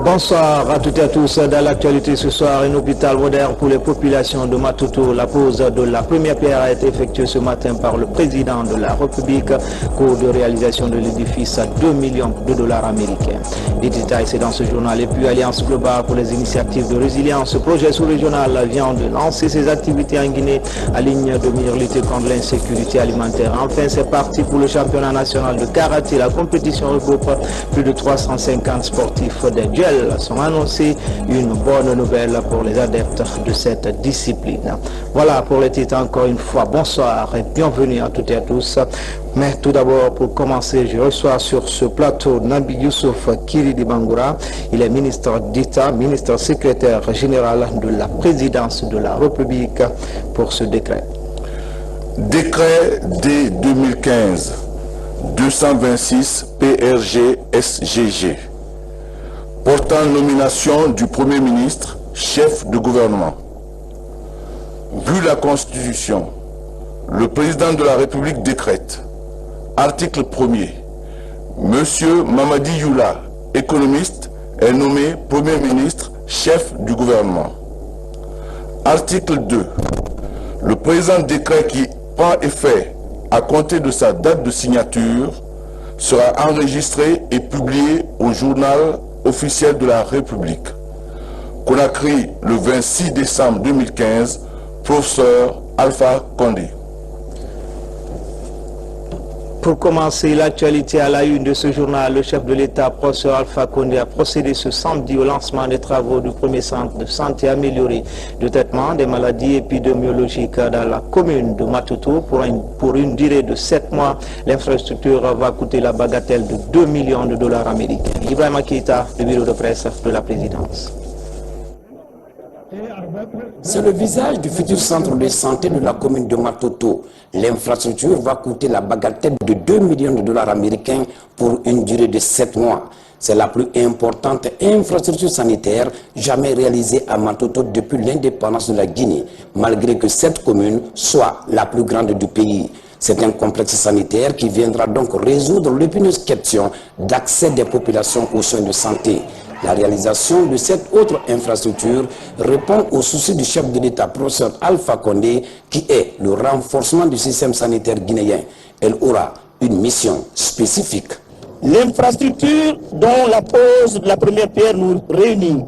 Bonsoir à toutes et à tous. Dans l'actualité ce soir, un hôpital moderne pour les populations de Matuto. La pose de la première pierre a été effectuée ce matin par le président de la République. Coût de réalisation de l'édifice à 2 millions de dollars américains. Les détails, c'est dans ce journal. Et puis Alliance Globale pour les initiatives de résilience. Ce projet sous-régional vient de lancer ses activités en Guinée à ligne de mire lutter contre l'insécurité alimentaire. Enfin, c'est parti pour le championnat national de karaté. La compétition regroupe plus de 350 sportifs des duels. Sont annoncés, une bonne nouvelle pour les adeptes de cette discipline. Voilà pour les titres encore une fois. Bonsoir et bienvenue à toutes et à tous. Mais tout d'abord, pour commencer, je reçois sur ce plateau Nabi Youssouf Kiridi Bangoura. Il est ministre d'État, ministre secrétaire général de la présidence de la République pour ce décret. Décret D 2015-226 PRG-SGG. Portant nomination du Premier ministre, chef de gouvernement. Vu la Constitution, le président de la République décrète, article 1er, Monsieur Mamadi Youla, économiste, est nommé Premier ministre, chef du gouvernement. Article 2, le présent décret qui prend effet à compter de sa date de signature sera enregistré et publié au journal officiel de la République. Conakry, le 26 décembre 2015, professeur Alpha Condé. Pour commencer l'actualité à la une de ce journal, le chef de l'État, professeur Alpha Condé, a procédé ce samedi au lancement des travaux du premier centre de santé amélioré de traitement des maladies épidémiologiques dans la commune de Matuto pour une durée de 7 mois. L'infrastructure va coûter la bagatelle de 2 millions de dollars américains. Ibrahima Keita, le bureau de presse de la présidence. C'est le visage du futur centre de santé de la commune de Matuto. L'infrastructure va coûter la bagatelle de 2 millions de dollars américains pour une durée de 7 mois. C'est la plus importante infrastructure sanitaire jamais réalisée à Matuto depuis l'indépendance de la Guinée, malgré que cette commune soit la plus grande du pays. C'est un complexe sanitaire qui viendra donc résoudre l'épineuse question d'accès des populations aux soins de santé. La réalisation de cette autre infrastructure répond au souci du chef de l'État, professeur Alpha Condé, qui est le renforcement du système sanitaire guinéen. Elle aura une mission spécifique. L'infrastructure dont la pose de la première pierre nous réunit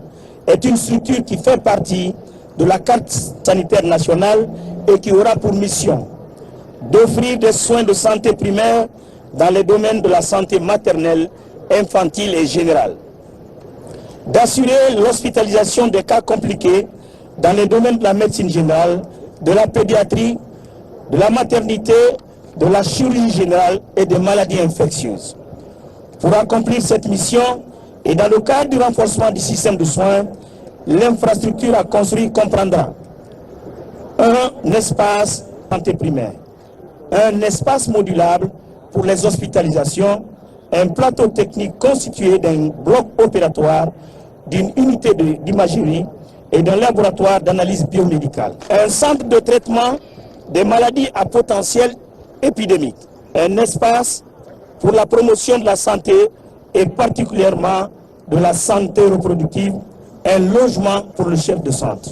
est une structure qui fait partie de la carte sanitaire nationale et qui aura pour mission d'offrir des soins de santé primaires dans les domaines de la santé maternelle, infantile et générale, d'assurer l'hospitalisation des cas compliqués dans les domaines de la médecine générale, de la pédiatrie, de la maternité, de la chirurgie générale et des maladies infectieuses. Pour accomplir cette mission et dans le cadre du renforcement du système de soins, l'infrastructure à construire comprendra un espace santé primaire, un espace modulable pour les hospitalisations, un plateau technique constitué d'un bloc opératoire, d'une unité d'imagerie et d'un laboratoire d'analyse biomédicale. Un centre de traitement des maladies à potentiel épidémique. Un espace pour la promotion de la santé et particulièrement de la santé reproductive. Un logement pour le chef de centre.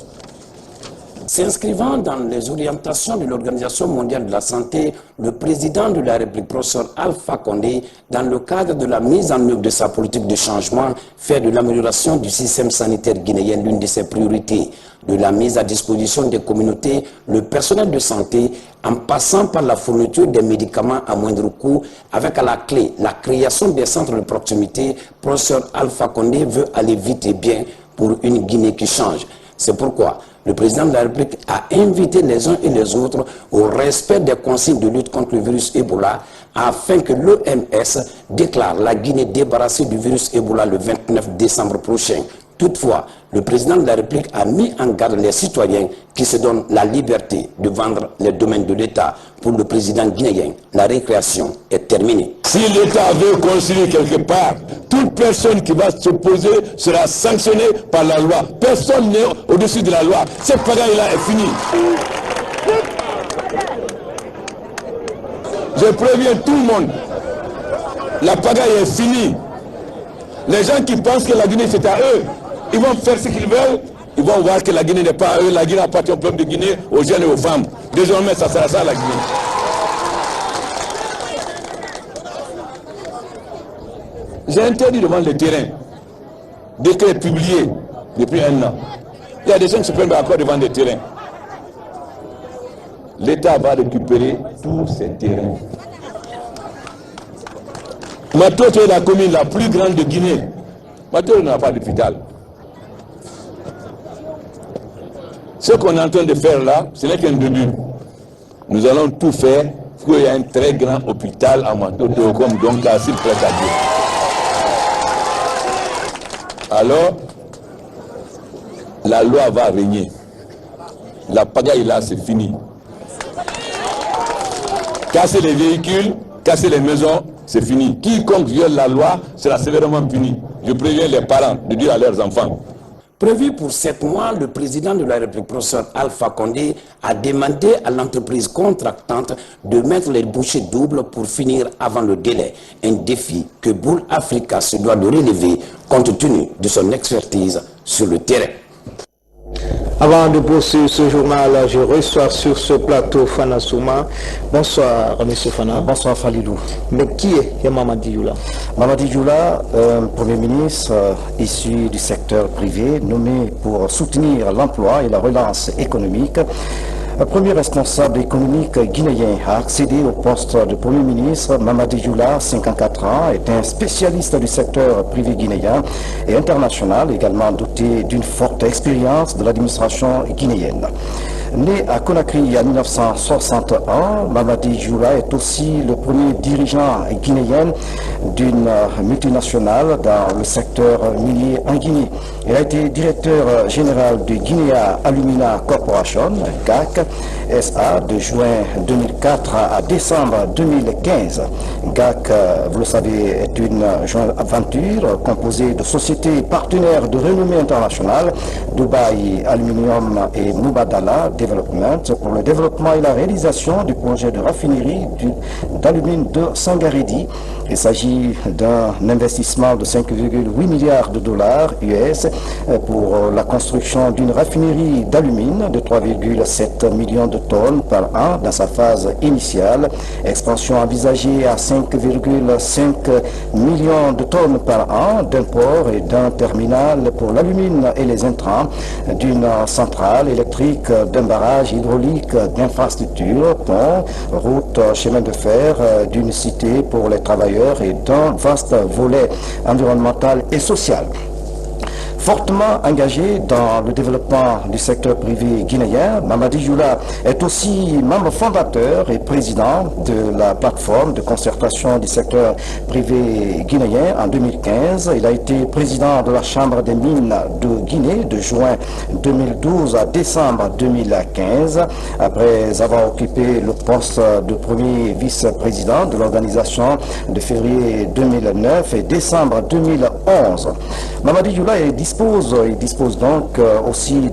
S'inscrivant dans les orientations de l'Organisation mondiale de la santé, le président de la République, professeur Alpha Condé, dans le cadre de la mise en œuvre de sa politique de changement, fait de l'amélioration du système sanitaire guinéen l'une de ses priorités. De la mise à disposition des communautés, le personnel de santé, en passant par la fourniture des médicaments à moindre coût, avec à la clé la création des centres de proximité, professeur Alpha Condé veut aller vite et bien pour une Guinée qui change. C'est pourquoi le président de la République a invité les uns et les autres au respect des consignes de lutte contre le virus Ebola afin que l'OMS déclare la Guinée débarrassée du virus Ebola le 29 décembre prochain. Toutefois, le président de la République a mis en garde les citoyens qui se donnent la liberté de vendre les domaines de l'État. Pour le président guinéen, la récréation est terminée. Si l'État veut construire quelque part, toute personne qui va s'opposer sera sanctionnée par la loi. Personne n'est au-dessus de la loi. Cette pagaille-là est finie. Je préviens tout le monde. La pagaille est finie. Les gens qui pensent que la Guinée c'est à eux, ils vont faire ce qu'ils veulent, ils vont voir que la Guinée n'est pas à eux, la Guinée appartient au peuple de Guinée, aux jeunes et aux femmes. Désormais, ça sera ça la Guinée. J'ai interdit de vendre le terrain. Décret publié depuis 1 an. Il y a des gens qui se prennent encore de vendre des terrains. L'État va récupérer tous ces terrains. Matoto est la commune la plus grande de Guinée. Matoto n'a pas d'hôpital. Ce qu'on est en train de faire là, ce n'est qu'un début. Nous allons tout faire pour qu'il y ait un très grand hôpital à Matoto, comme donc s'il prête à Dieu. Alors, la loi va régner. La pagaille là, c'est fini. Casser les véhicules, casser les maisons, c'est fini. Quiconque viole la loi sera sévèrement puni. Je préviens les parents de dire à leurs enfants. Prévu pour 7 mois, le président de la République, professeur Alpha Condé, a demandé à l'entreprise contractante de mettre les bouchées doubles pour finir avant le délai. Un défi que Bull Africa se doit de relever compte tenu de son expertise sur le terrain. Avant de poursuivre ce journal, je reçois sur ce plateau Fana Souma. Bonsoir, M. Fana. Bonsoir, Falilou. Mais qui est Mamadi Dioula? Mamadi Dioula, Premier ministre issu du secteur privé, nommé pour soutenir l'emploi et la relance économique. Le premier responsable économique guinéen a accédé au poste de Premier ministre. Mamadi Dioula, 54 ans, est un spécialiste du secteur privé guinéen et international, également doté d'une forte expérience de l'administration guinéenne. Né à Conakry en 1961, Mamadi Dioula est aussi le premier dirigeant guinéen d'une multinationale dans le secteur minier en Guinée. Il a été directeur général de Guinea Alumina Corporation, GAC, SA, de juin 2004 à décembre 2015. GAC, vous le savez, est une joint aventure composée de sociétés partenaires de renommée internationale, Dubai Aluminium et Mubadala Development, pour le développement et la réalisation du projet de raffinerie d'alumine de Sangaredi. Il s'agit d'un investissement de 5,8 milliards de dollars US pour la construction d'une raffinerie d'alumine de 3,7 millions de tonnes par an dans sa phase initiale. Expansion envisagée à 5,5 millions de tonnes par an d'un port et d'un terminal pour l'alumine et les intrants, d'une centrale électrique, d'un barrage hydraulique, d'infrastructures, pont, route, chemin de fer, d'une cité pour les travailleurs et d'un vaste volet environnemental et social. Fortement engagé dans le développement du secteur privé guinéen, Mamadi Dioula est aussi membre fondateur et président de la plateforme de concertation du secteur privé guinéen en 2015. Il a été président de la Chambre des mines de Guinée de juin 2012 à décembre 2015, après avoir occupé le poste de premier vice-président de l'organisation de février 2009 et décembre 2011. Mamadi Dioula dispose donc aussi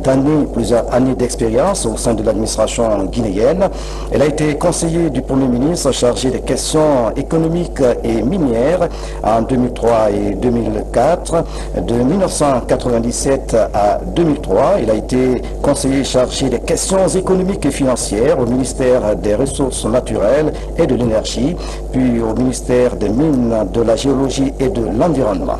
plusieurs années d'expérience au sein de l'administration guinéenne. Elle a été conseiller du Premier ministre chargé des questions économiques et minières en 2003 et 2004. De 1997 à 2003, il a été conseiller chargé des questions économiques et financières au ministère des Ressources naturelles et de l'énergie, puis au ministère des Mines, de la Géologie et de l'Environnement.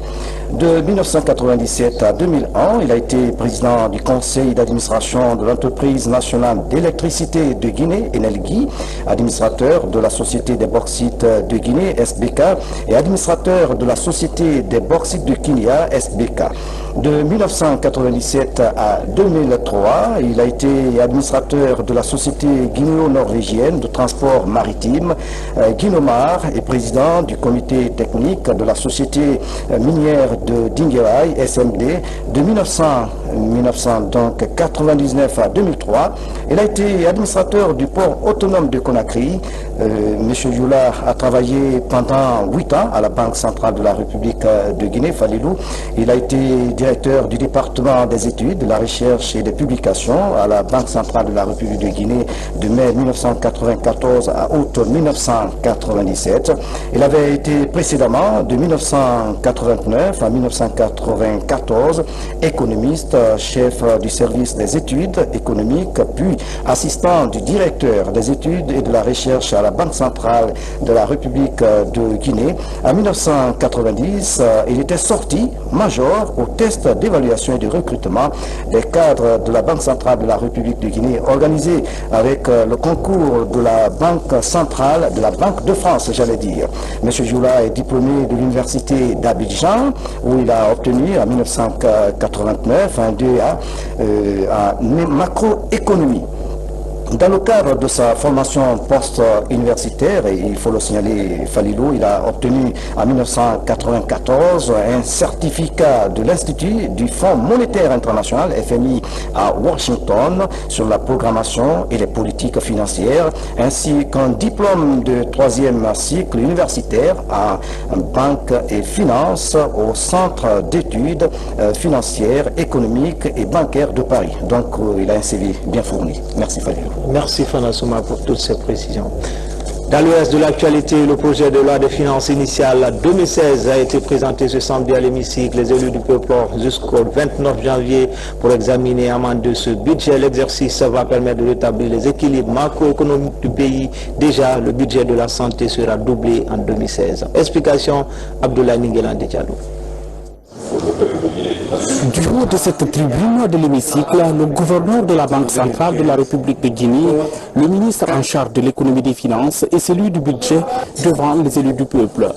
De 1997 à 2001, il a été président du conseil d'administration de l'entreprise nationale d'électricité de Guinée, Enelgui, administrateur de la société des bauxites de Guinée, SBK, et administrateur de la société des bauxites de Kinia, SBK. De 1997 à 2003, il a été administrateur de la société guinéo-norvégienne de transport maritime, Guinomar, et président du comité technique de la société minière de Dinguiraï, SMD, de 1999 à 2003. Il a été administrateur du port autonome de Conakry. M. Dioula a travaillé pendant 8 ans à la Banque centrale de la République de Guinée, Falilou. Il a été directeur du département des études, de la recherche et des publications à la Banque centrale de la République de Guinée de mai 1994 à août 1997. Il avait été précédemment, de 1989 1989 à 1994, économiste, chef du service des études économiques, puis assistant du directeur des études et de la recherche à la Banque centrale de la République de Guinée. En 1990, il était sorti major au test d'évaluation et de recrutement des cadres de la Banque centrale de la République de Guinée, organisé avec le concours de la Banque centrale de la Banque de France, j'allais dire. M. Joula est diplômé de l'université d'Abidjan, où il a obtenu en 1989 un DEA en macroéconomie. Dans le cadre de sa formation post-universitaire, et il faut le signaler, Falilou, il a obtenu en 1994 un certificat de l'Institut du Fonds monétaire international, FMI, à Washington, sur la programmation et les politiques financières, ainsi qu'un diplôme de 3e cycle universitaire à Banque et Finances au Centre d'études financières, économiques et bancaires de Paris. Donc, il a un CV bien fourni. Merci, Falilou. Merci Fana Souma pour toutes ces précisions. Dans le reste de l'actualité, le projet de loi de finances initiale 2016 a été présenté ce samedi à l'hémicycle. Les élus du peuple jusqu'au 29 janvier pour examiner et amender ce budget. L'exercice va permettre de rétablir les équilibres macroéconomiques du pays. Déjà, le budget de la santé sera doublé en 2016. Explication, Abdoulaye Ningelande Diallo. Du haut de cette tribune de l'hémicycle, le gouverneur de la Banque centrale de la République de Guinée, le ministre en charge de l'économie et des finances et celui du budget devant les élus du peuple.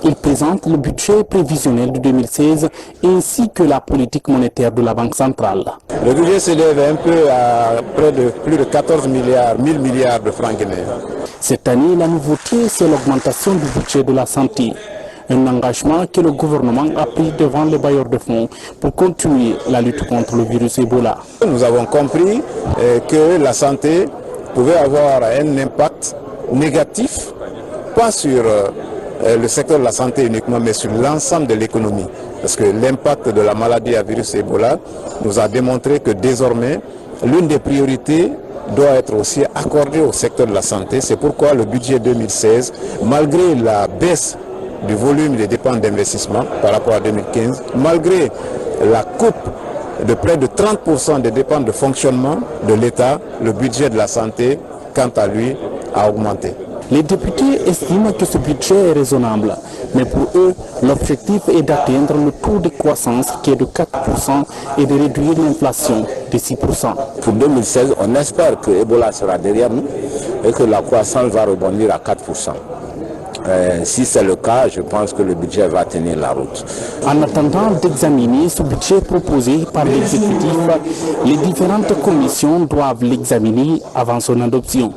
Il présente le budget prévisionnel de 2016 ainsi que la politique monétaire de la Banque centrale. Le budget s'élève un peu à près de plus de 14 milliards, 1000 milliards de francs guinéens. Cette année, la nouveauté, c'est l'augmentation du budget de la santé. Un engagement que le gouvernement a pris devant les bailleurs de fonds pour continuer la lutte contre le virus Ebola. Nous avons compris que la santé pouvait avoir un impact négatif, pas sur le secteur de la santé uniquement, mais sur l'ensemble de l'économie. Parce que l'impact de la maladie à virus Ebola nous a démontré que désormais, l'une des priorités doit être aussi accordée au secteur de la santé. C'est pourquoi le budget 2016, malgré la baisse du volume des dépenses d'investissement par rapport à 2015, malgré la coupe de près de 30% des dépenses de fonctionnement de l'État, le budget de la santé, quant à lui, a augmenté. Les députés estiment que ce budget est raisonnable, mais pour eux, l'objectif est d'atteindre le taux de croissance qui est de 4% et de réduire l'inflation de 6%. Pour 2016, on espère que Ebola sera derrière nous et que la croissance va rebondir à 4%. Si c'est le cas, je pense que le budget va tenir la route. En attendant d'examiner ce budget proposé par l'exécutif, les différentes commissions doivent l'examiner avant son adoption.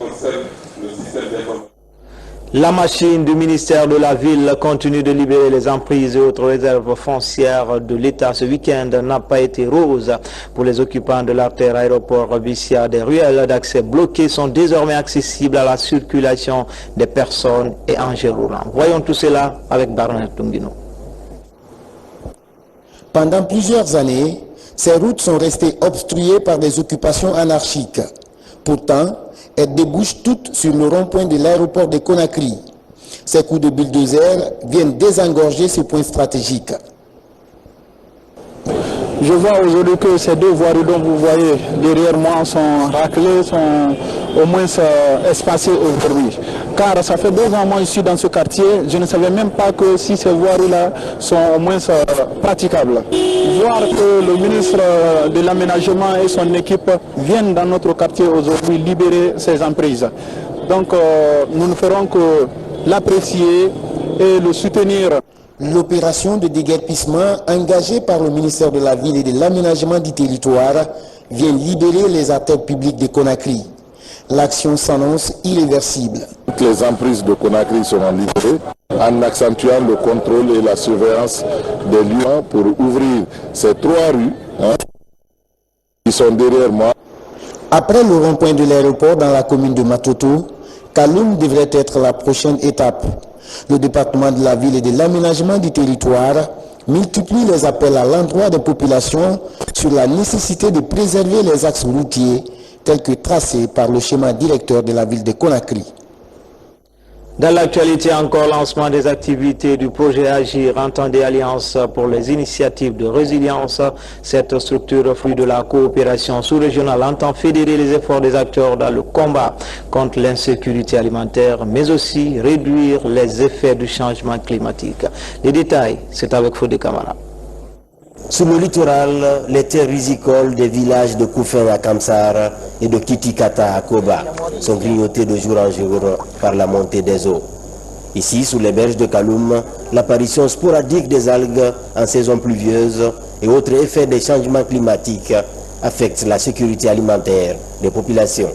La machine du ministère de la Ville continue de libérer les emprises et autres réserves foncières de l'État. Ce week-end n'a pas été rose pour les occupants de l'artère aéroport Vicia. Des ruelles d'accès bloquées sont désormais accessibles à la circulation des personnes et engins roulants. Voyons tout cela avec Barnett Tungino. Pendant plusieurs années, ces routes sont restées obstruées par des occupations anarchiques. Pourtant, elles débouchent toutes sur le rond-point de l'aéroport de Conakry. Ces coups de bulldozer viennent désengorger ce point stratégique. Je vois aujourd'hui que ces deux voiries dont vous voyez derrière moi sont raclées, sont au moins espacées aujourd'hui. Car ça fait 2 ans moi je suis dans ce quartier, je ne savais même pas que si ces voiries-là sont au moins praticables. Voir que le ministre de l'aménagement et son équipe viennent dans notre quartier aujourd'hui libérer ces emprises. Donc nous ne ferons que l'apprécier et le soutenir. L'opération de déguerpissement engagée par le ministère de la Ville et de l'Aménagement du Territoire vient libérer les artères publiques de Conakry. L'action s'annonce irréversible. Toutes les emprises de Conakry seront libérées en accentuant le contrôle et la surveillance des lieux pour ouvrir ces 3 rues qui sont derrière moi. Après le rond-point de l'aéroport dans la commune de Matoto, Kaloum devrait être la prochaine étape. Le département de la Ville et de l'Aménagement du Territoire multiplie les appels à l'endroit des populations sur la nécessité de préserver les axes routiers tels que tracés par le schéma directeur de la ville de Conakry. Dans l'actualité encore, lancement des activités du projet Agir, entendez Alliance pour les initiatives de résilience. Cette structure, fruit de la coopération sous-régionale, entend fédérer les efforts des acteurs dans le combat contre l'insécurité alimentaire, mais aussi réduire les effets du changement climatique. Les détails, c'est avec Fodé Kamara. Sur le littoral, les terres rizicoles des villages de Koufin à Kamsar et de Kitikata à Koba sont grignotées de jour en jour par la montée des eaux. Ici, sous les berges de Kaloum, l'apparition sporadique des algues en saison pluvieuse et autres effets des changements climatiques affectent la sécurité alimentaire des populations.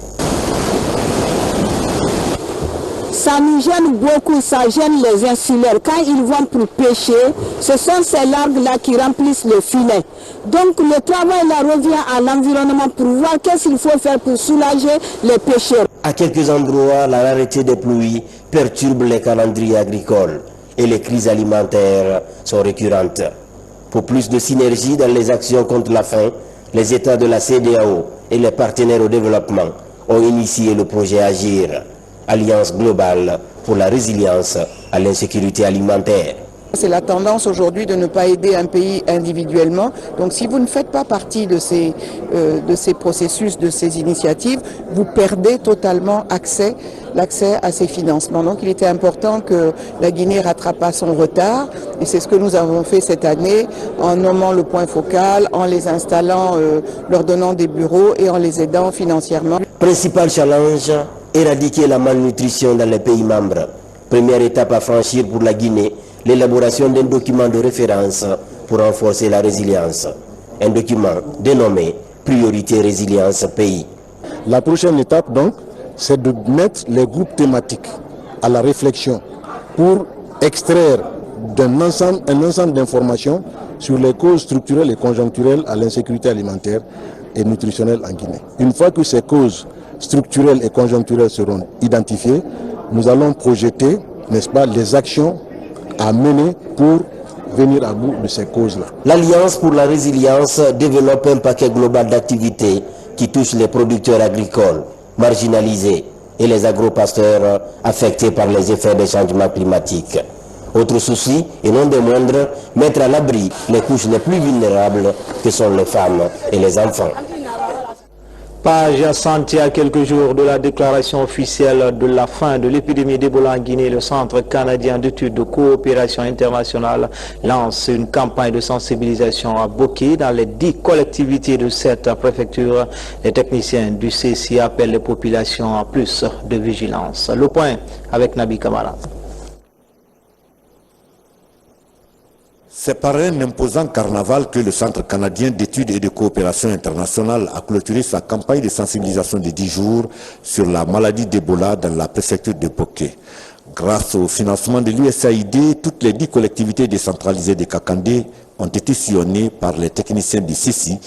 Ça nous gêne beaucoup, ça gêne les insulaires. Quand ils vont pour pêcher, ce sont ces largues-là qui remplissent le filet. Donc le travail là revient à l'environnement pour voir qu'est-ce qu'il faut faire pour soulager les pêcheurs. À quelques endroits, la rareté des pluies perturbe les calendriers agricoles et les crises alimentaires sont récurrentes. Pour plus de synergie dans les actions contre la faim, les États de la CEDEAO et les partenaires au développement ont initié le projet Agir, Alliance globale pour la résilience à l'insécurité alimentaire. C'est la tendance aujourd'hui de ne pas aider un pays individuellement. Donc si vous ne faites pas partie de ces processus, de ces initiatives, vous perdez totalement l'accès à ces financements. Donc il était important que la Guinée rattrape son retard et c'est ce que nous avons fait cette année en nommant le point focal, en les installant, leur donnant des bureaux et en les aidant financièrement. Principal challenge, éradiquer la malnutrition dans les pays membres. Première étape à franchir pour la Guinée, l'élaboration d'un document de référence pour renforcer la résilience. Un document dénommé Priorité Résilience Pays. La prochaine étape donc, c'est de mettre les groupes thématiques à la réflexion pour extraire un ensemble d'informations sur les causes structurelles et conjoncturelles à l'insécurité alimentaire et nutritionnelle en Guinée. Une fois que ces causes structurelles et conjoncturelles seront identifiées, nous allons projeter, n'est-ce pas, les actions à mener pour venir à bout de ces causes-là. L'Alliance pour la résilience développe un paquet global d'activités qui touchent les producteurs agricoles, marginalisés et les agropasteurs affectés par les effets des changements climatiques. Autre souci, et non des moindres, mettre à l'abri les couches les plus vulnérables que sont les femmes et les enfants. Page santé à quelques jours de la déclaration officielle de la fin de l'épidémie d'Ebola en Guinée, le Centre canadien d'études de coopération internationale lance une campagne de sensibilisation à Boké dans les 10 collectivités de cette préfecture. Les techniciens du CCI appellent les populations à plus de vigilance. Le point avec Nabi Kamara. C'est par un imposant carnaval que le Centre canadien d'études et de coopération internationale a clôturé sa campagne de sensibilisation de 10 jours sur la maladie d'Ebola dans la préfecture de Boké. Grâce au financement de l'USAID, toutes les 10 collectivités décentralisées de Kakandé ont été sillonnées par les techniciens du CICI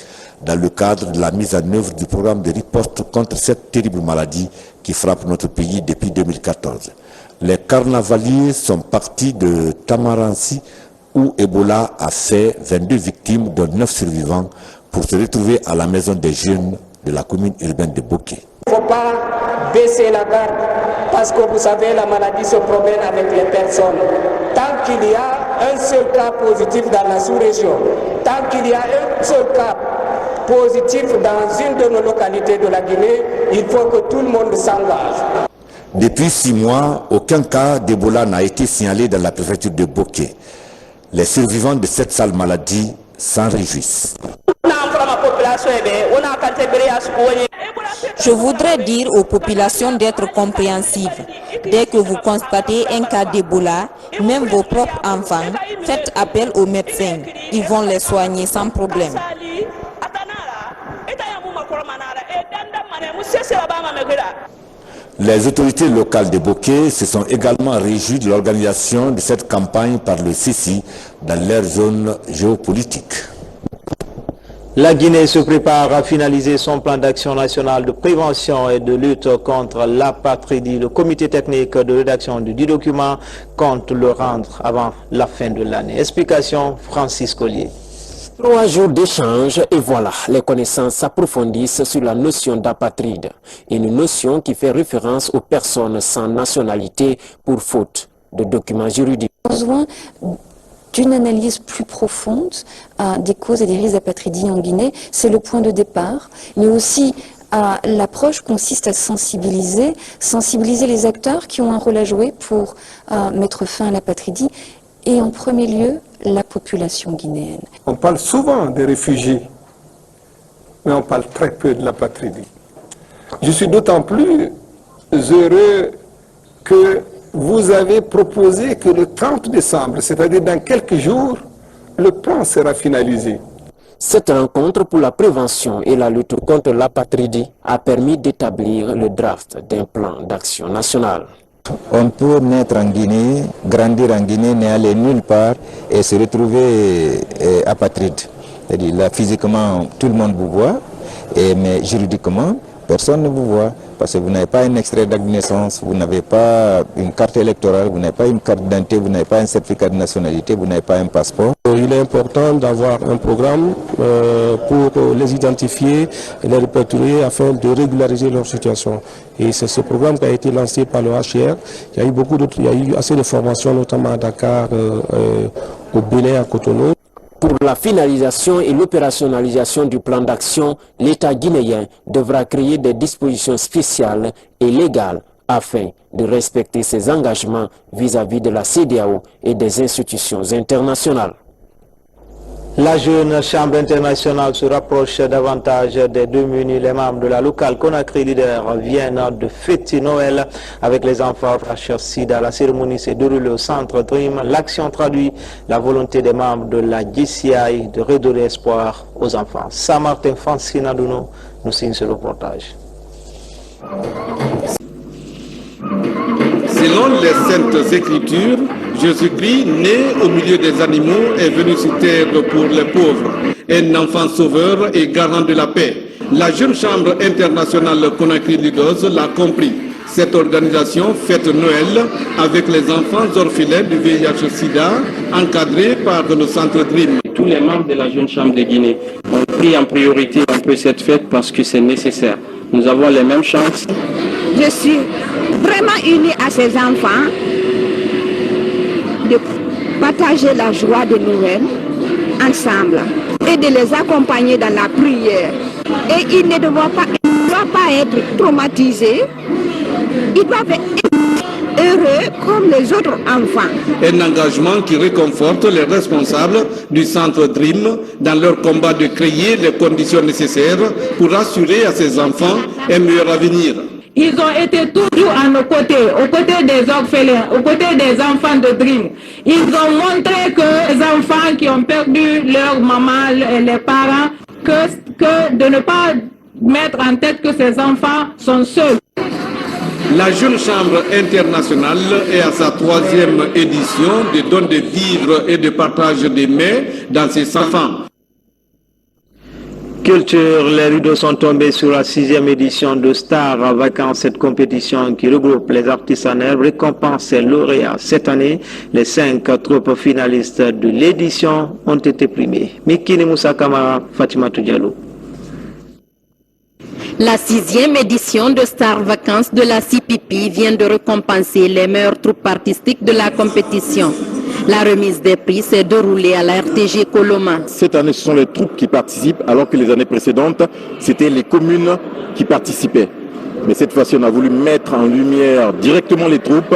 dans le cadre de la mise en œuvre du programme de riposte contre cette terrible maladie qui frappe notre pays depuis 2014. Les carnavaliers sont partis de Tamaransi, où Ebola a fait 22 victimes, dont 9 survivants, pour se retrouver à la maison des jeunes de la commune urbaine de Boké. Il ne faut pas baisser la garde, parce que vous savez, la maladie se promène avec les personnes. Tant qu'il y a un seul cas positif dans la sous-région, tant qu'il y a un seul cas positif dans une de nos localités de la Guinée, il faut que tout le monde s'engage. Depuis 6 mois, aucun cas d'Ebola n'a été signalé dans la préfecture de Boké. Les survivants de cette sale maladie s'en réjouissent. Je voudrais dire aux populations d'être compréhensives. Dès que vous constatez un cas d'Ebola, même vos propres enfants, faites appel aux médecins. Ils vont les soigner sans problème. Les autorités locales de Boké se sont également réjouies de l'organisation de cette campagne par le CICI dans leur zone géopolitique. La Guinée se prépare à finaliser son plan d'action national de prévention et de lutte contre l'apatridie. Le comité technique de rédaction du dit document compte le rendre avant la fin de l'année. Explication, Francis Collier. 3 jours d'échange et voilà, les connaissances s'approfondissent sur la notion d'apatride, une notion qui fait référence aux personnes sans nationalité pour faute de documents juridiques. Besoin d'une analyse plus profonde des causes et des risques d'apatridie en Guinée, c'est le point de départ, mais aussi l'approche consiste à sensibiliser les acteurs qui ont un rôle à jouer pour mettre fin à l'apatridie et en premier lieu la population guinéenne. On parle souvent des réfugiés, mais on parle très peu de l'apatridie. Je suis d'autant plus heureux que vous avez proposé que le 30 décembre, c'est-à-dire dans quelques jours, le plan sera finalisé. Cette rencontre pour la prévention et la lutte contre l'apatridie a permis d'établir le draft d'un plan d'action national. On peut naître en Guinée, grandir en Guinée, n'aller nulle part et se retrouver apatride. C'est-à-dire là, physiquement, tout le monde vous voit, mais juridiquement, personne ne vous voit. Parce que vous n'avez pas un extrait d'acte de naissance, vous n'avez pas une carte électorale, vous n'avez pas une carte d'identité, vous n'avez pas un certificat de nationalité, vous n'avez pas un passeport. Il est important d'avoir un programme pour les identifier et les répertorier afin de régulariser leur situation. Et c'est ce programme qui a été lancé par le HCR. Il y a eu il y a eu assez de formations, notamment à Dakar, au Bénin, à Cotonou. Pour la finalisation et l'opérationnalisation du plan d'action, l'État guinéen devra créer des dispositions spéciales et légales afin de respecter ses engagements vis-à-vis de la CEDEAO et des institutions internationales. La jeune Chambre internationale se rapproche davantage des démunis. Les membres de la locale Conakry Leader viennent de fêter Noël avec les enfants HIV/SIDA. La cérémonie s'est déroulée au centre Dream. L'action traduit la volonté des membres de la JCI de redonner espoir aux enfants. Saint-Martin Francine Adouno nous signe ce reportage. Selon les Saintes Écritures, Jésus-Christ, né au milieu des animaux, est venu sur terre pour les pauvres, un enfant sauveur et garant de la paix. La jeune Chambre internationale Conakry Leaders l'a compris. Cette organisation fête Noël avec les enfants orphelins du VIH/SIDA, encadrés par le centre Dream. Tous les membres de la jeune Chambre de Guinée ont pris en priorité un peu cette fête parce que c'est nécessaire. Nous avons les mêmes chances. Je suis vraiment unie à ces enfants de partager la joie de Noël ensemble et de les accompagner dans la prière. Et ils ne doivent pas être traumatisés, ils doivent être heureux comme les autres enfants. Un engagement qui réconforte les responsables du centre Dream dans leur combat de créer les conditions nécessaires pour assurer à ces enfants un meilleur avenir. Ils ont été toujours à nos côtés, aux côtés des orphelins, aux côtés des enfants de Dream. Ils ont montré que les enfants qui ont perdu leur maman, les parents, que de ne pas mettre en tête que ces enfants sont seuls. La jeune Chambre internationale est à sa 3e édition de don de vivres et de partage des mets dans ses enfants. Culture, les rideaux sont tombés sur la 6e édition de Star Vacances. Cette compétition qui regroupe les artistes en herbe récompense et lauréats. Cette année, les 5 troupes finalistes de l'édition ont été primées. Mikini Moussa Kamara, Fatima Diallo. La 6e édition de Star Vacances de la CPP vient de récompenser les meilleures troupes artistiques de la compétition. La remise des prix s'est déroulée à la RTG Coloma. Cette année, ce sont les troupes qui participent, alors que les années précédentes, c'était les communes qui participaient. Mais cette fois-ci, on a voulu mettre en lumière directement les troupes,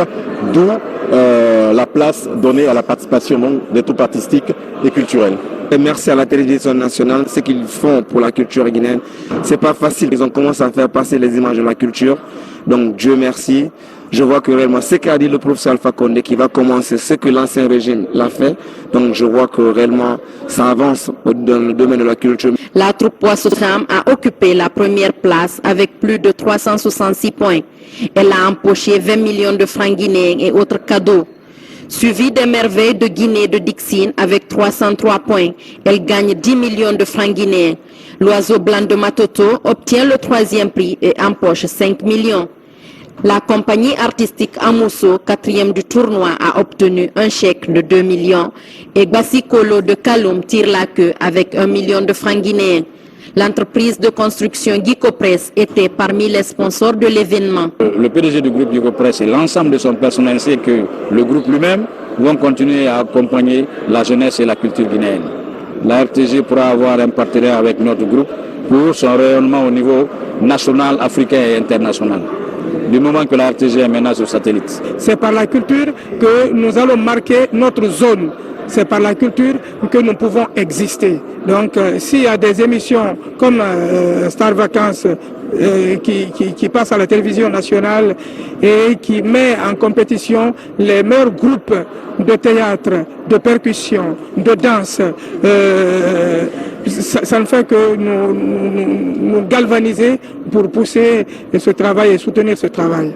d'où la place donnée à la participation des troupes artistiques et culturelles. Et merci à la télévision nationale, ce qu'ils font pour la culture guinéenne. C'est pas facile, ils ont commencé à faire passer les images de la culture. Donc Dieu merci. Je vois que réellement ce qu'a dit le professeur Alpha Condé qui va commencer ce que l'ancien régime l'a fait. Donc je vois que réellement ça avance dans le domaine de la culture. La troupe Poisson-Femme a occupé la première place avec plus de 366 points. Elle a empoché 20 millions de francs guinéens et autres cadeaux. Suivi des merveilles de Guinée de Dixine avec 303 points. Elle gagne 10 millions de francs guinéens. L'oiseau blanc de Matoto obtient le 3e prix et empoche 5 millions. La compagnie artistique Amousso, 4e du tournoi, a obtenu un chèque de 2 millions et Bassikolo de Kaloum tire la queue avec 1 million de francs guinéens. L'entreprise de construction Gicopress était parmi les sponsors de l'événement. Le PDG du groupe Gicopress et l'ensemble de son personnel ainsi que le groupe lui-même vont continuer à accompagner la jeunesse et la culture guinéenne. La RTG pourra avoir un partenariat avec notre groupe pour son rayonnement au niveau national, africain et international. Du moment que la RTG est maintenant sur satellite. C'est par la culture que nous allons marquer notre zone. C'est par la culture que nous pouvons exister. Donc s'il y a des émissions comme Star Vacances qui passe à la télévision nationale et qui met en compétition les meilleurs groupes de théâtre, de percussion, de danse, ça ne fait que nous galvaniser pour pousser ce travail et soutenir ce travail.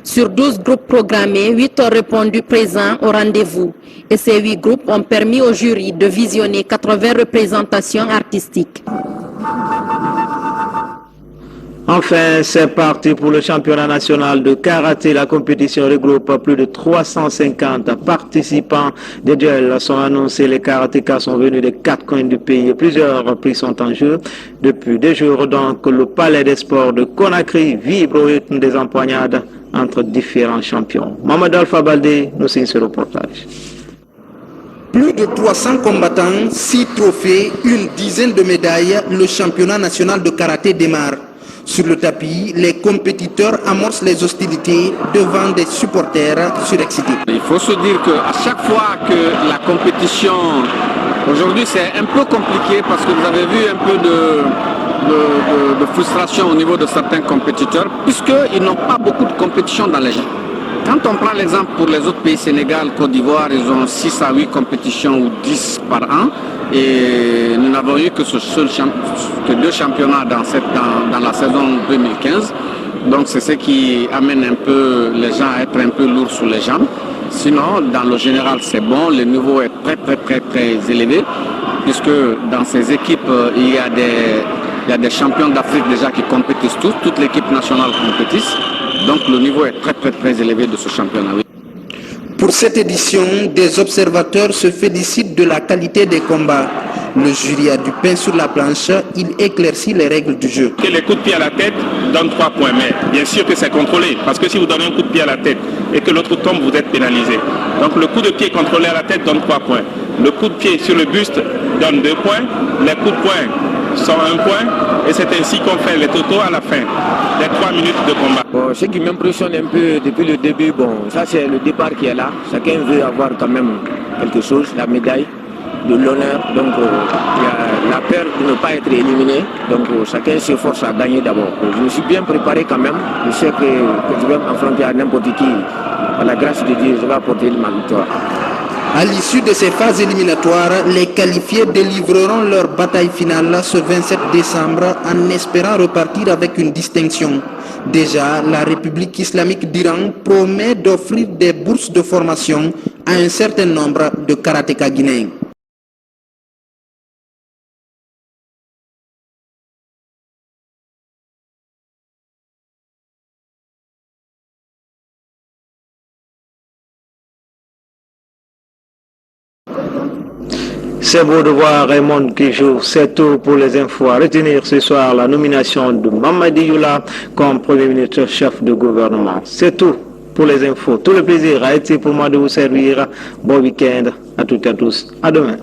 Sur 12 groupes programmés, 8 ont répondu présents au rendez-vous. Et ces 8 groupes ont permis au jury de visionner 80 représentations artistiques. Enfin, c'est parti pour le championnat national de karaté. La compétition regroupe plus de 350 participants. Des duels sont annoncés. Les karatékas sont venus des 4 coins du pays. Plusieurs prix sont en jeu. Depuis des jours, donc, le palais des sports de Conakry vibre au rythme des empoignades entre différents champions. Mohamed Alpha Baldé nous signe ce reportage. Plus de 300 combattants, 6 trophées, une dizaine de médailles. Le championnat national de karaté démarre. Sur le tapis, les compétiteurs amorcent les hostilités devant des supporters surexcités. Il faut se dire qu'à chaque fois que la compétition, aujourd'hui c'est un peu compliqué parce que vous avez vu un peu de frustration au niveau de certains compétiteurs puisqu'ils n'ont pas beaucoup de compétition dans les gens. Quand on prend l'exemple pour les autres pays, Sénégal, Côte d'Ivoire, ils ont 6 à 8 compétitions ou 10 par an. Et nous n'avons eu que 2 championnats dans la saison 2015. Donc c'est ce qui amène un peu les gens à être un peu lourds sous les jambes. Sinon, dans le général, c'est bon. Le niveau est très élevé. Puisque dans ces équipes, il y a des champions d'Afrique déjà qui compétissent tous. Toute l'équipe nationale compétisse. Donc le niveau est très élevé de ce championnat. Oui. Pour cette édition, des observateurs se félicitent de la qualité des combats. Le jury a du pain sur la planche, il éclaircit les règles du jeu. Que les coups de pied à la tête donnent 3 points, mais bien sûr que c'est contrôlé, parce que si vous donnez un coup de pied à la tête et que l'autre tombe, vous êtes pénalisé. Donc le coup de pied contrôlé à la tête donne 3 points. Le coup de pied sur le buste donne 2 points. Les coups de poing sont 1 point. Et c'est ainsi qu'on fait les totaux à la fin des 3 minutes de combat. Bon, ce qui m'impressionne un peu depuis le début, ça c'est le départ qui est là. Chacun veut avoir quand même quelque chose, la médaille, de l'honneur. Donc il y a la peur de ne pas être éliminé. Donc chacun s'efforce à gagner d'abord. Je me suis bien préparé quand même. Je sais que je vais m'affronter à n'importe qui. À la grâce de Dieu, je vais apporter ma victoire. À l'issue de ces phases éliminatoires, les qualifiés délivreront leur bataille finale ce 27 décembre en espérant repartir avec une distinction. Déjà, la République islamique d'Iran promet d'offrir des bourses de formation à un certain nombre de karatékas guinéens. C'est beau de voir Raymond qui joue. C'est tout pour les infos. À retenir ce soir la nomination de Mamadi Youla comme Premier ministre chef de gouvernement. C'est tout pour les infos. Tout le plaisir a été pour moi de vous servir. Bon week-end à toutes et à tous. À demain.